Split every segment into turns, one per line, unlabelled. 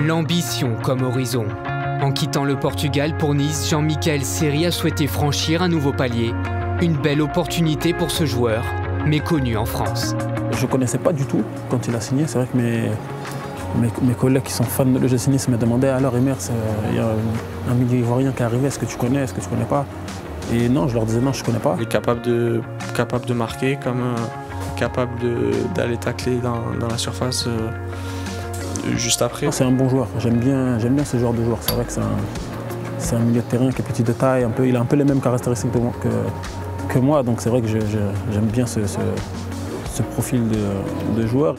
L'ambition comme horizon. En quittant le Portugal pour Nice, Jean-Michel Seri a souhaité franchir un nouveau palier. Une belle opportunité pour ce joueur, méconnu en France.
Je ne connaissais pas du tout quand il a signé. C'est vrai que mes collègues qui sont fans de l'OGC Nice me demandaient alors Emers, il y a un milieu ivoirien qui est arrivé, est-ce que tu connais, est-ce que tu ne connais pas? Et non, je leur disais non, je ne connais pas.
Il est capable de marquer, capable d'aller tacler dans la surface juste après.
C'est un bon joueur, j'aime bien ce genre de joueur. C'est vrai que c'est un milieu de terrain qui est petit de taille, il a un peu les mêmes caractéristiques que moi, donc c'est vrai que j'aime bien ce profil de joueur.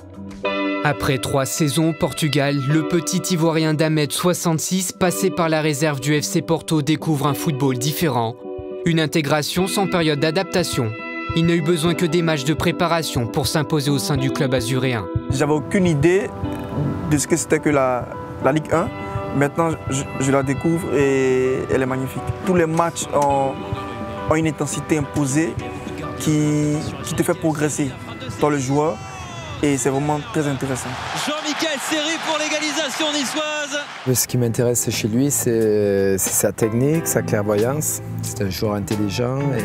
Après 3 saisons au Portugal, le petit Ivoirien d'1m66 passé par la réserve du FC Porto découvre un football différent. Une intégration sans période d'adaptation. Il n'a eu besoin que des matchs de préparation pour s'imposer au sein du club azuréen.
J'avais aucune idée de ce que c'était que la Ligue 1. Maintenant, je la découvre et elle est magnifique. Tous les matchs ont une intensité imposée qui te fait progresser dans le joueur. Et c'est vraiment très intéressant.
Jean-Michel Seri pour l'égalisation niçoise.
Ce qui m'intéresse chez lui, c'est sa technique, sa clairvoyance. C'est un joueur intelligent et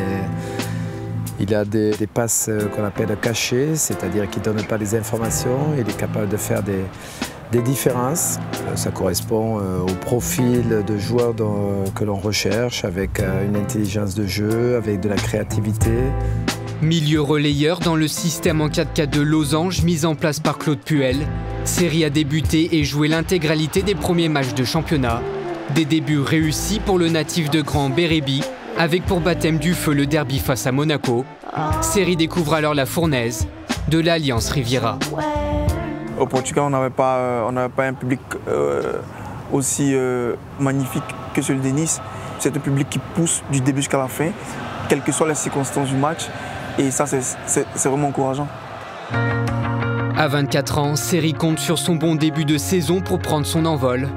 il a des passes qu'on appelle cachées, c'est-à-dire qu'il ne donne pas les informations. Il est capable de faire des différences. Ça correspond au profil de joueur que l'on recherche, avec une intelligence de jeu, avec de la créativité.
Milieu relayeur dans le système en 4-4 de Losange mis en place par Claude Puel, Seri a débuté et joué l'intégralité des premiers matchs de championnat. Des débuts réussis pour le natif de Grand Bérébi, avec pour baptême du feu le derby face à Monaco. Seri découvre alors la fournaise de l'Alliance Riviera.
Au Portugal, on n'avait pas un public aussi magnifique que celui de Nice. C'est un public qui pousse du début jusqu'à la fin, quelles que soient les circonstances du match. Et ça, c'est vraiment encourageant.
À 24 ans, Seri compte sur son bon début de saison pour prendre son envol.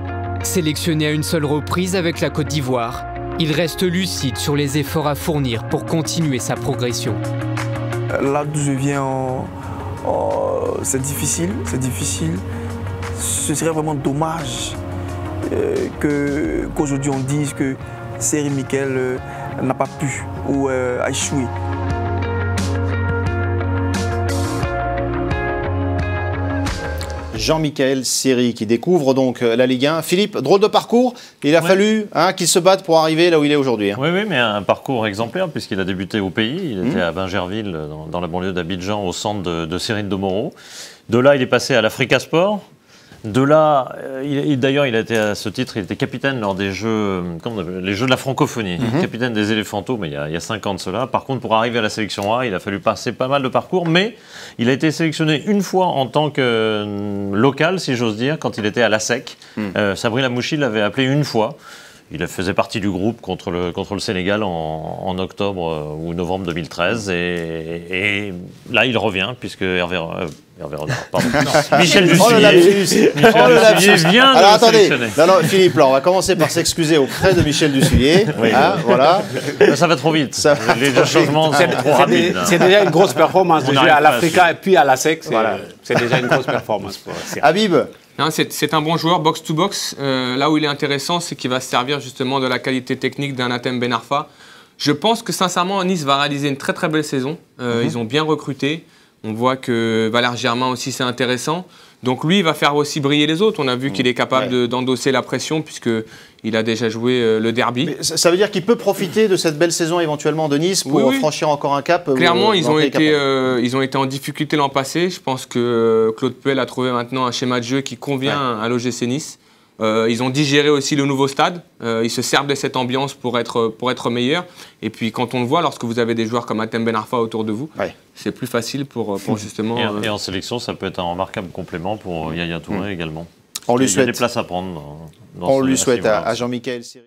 Sélectionné à une seule reprise avec la Côte d'Ivoire, il reste lucide sur les efforts à fournir pour continuer sa progression.
Là d'où je viens, c'est difficile. Ce serait vraiment dommage qu'aujourd'hui on dise que Seri Michel n'a pas pu ou a échoué.
Jean-Michel Seri qui découvre donc la Ligue 1. Philippe, drôle de parcours. Il a fallu qu'il se batte pour arriver là où il est aujourd'hui.
Oui, mais un parcours exemplaire puisqu'il a débuté au pays. Il était à Bingerville, dans la banlieue d'Abidjan, au centre de Cyril de Moreau. De là, il est passé à l'Africa Sport. De là, d'ailleurs, il a été à ce titre, il était capitaine lors des Jeux, les Jeux de la francophonie, capitaine des Éléphantos, mais il y a 5 ans de cela. Par contre, pour arriver à la sélection A, il a fallu passer pas mal de parcours, mais il a été sélectionné une fois en tant que local, si j'ose dire, quand il était à l'ASEC. Sabri Lamouchi l'avait appelé une fois. Il faisait partie du groupe contre le Sénégal en octobre ou novembre 2013. Et là, il revient, puisque Hervé Renard, pardon. Michel Dussuyer vient de sélectionner.
Non, Philippe, là, on va commencer par s'excuser auprès de Michel Dussuyer. Voilà.
Ça va trop vite. Les deux changements sont trop rapides.
C'est déjà une grosse performance de jouer à l'Africa et puis à la SEC. C'est déjà une grosse performance.
Habib.
C'est un bon joueur box-to-box. Là où il est intéressant, c'est qu'il va se servir justement de la qualité technique d'un Hatem Ben Arfa. Je pense que sincèrement, Nice va réaliser une très très belle saison. Ils ont bien recruté. On voit que Valère Germain aussi, c'est intéressant. Donc lui, il va faire aussi briller les autres. On a vu qu'il est capable d'endosser la pression puisqu'il a déjà joué le derby.
Mais ça veut dire qu'il peut profiter de cette belle saison éventuellement de Nice pour franchir encore un cap.
Clairement, ils ont été en difficulté l'an passé. Je pense que Claude Puel a trouvé maintenant un schéma de jeu qui convient à l'OGC Nice. Ils ont digéré aussi le nouveau stade. Ils se servent de cette ambiance pour être meilleurs. Et puis quand on le voit, lorsque vous avez des joueurs comme Hatem Ben Arfa autour de vous, c'est plus facile pour justement...
Et en sélection, ça peut être un remarquable complément pour Yaya Touré également.
On lui souhaite
des places à prendre.
On lui souhaite à Jean-Michel Seri.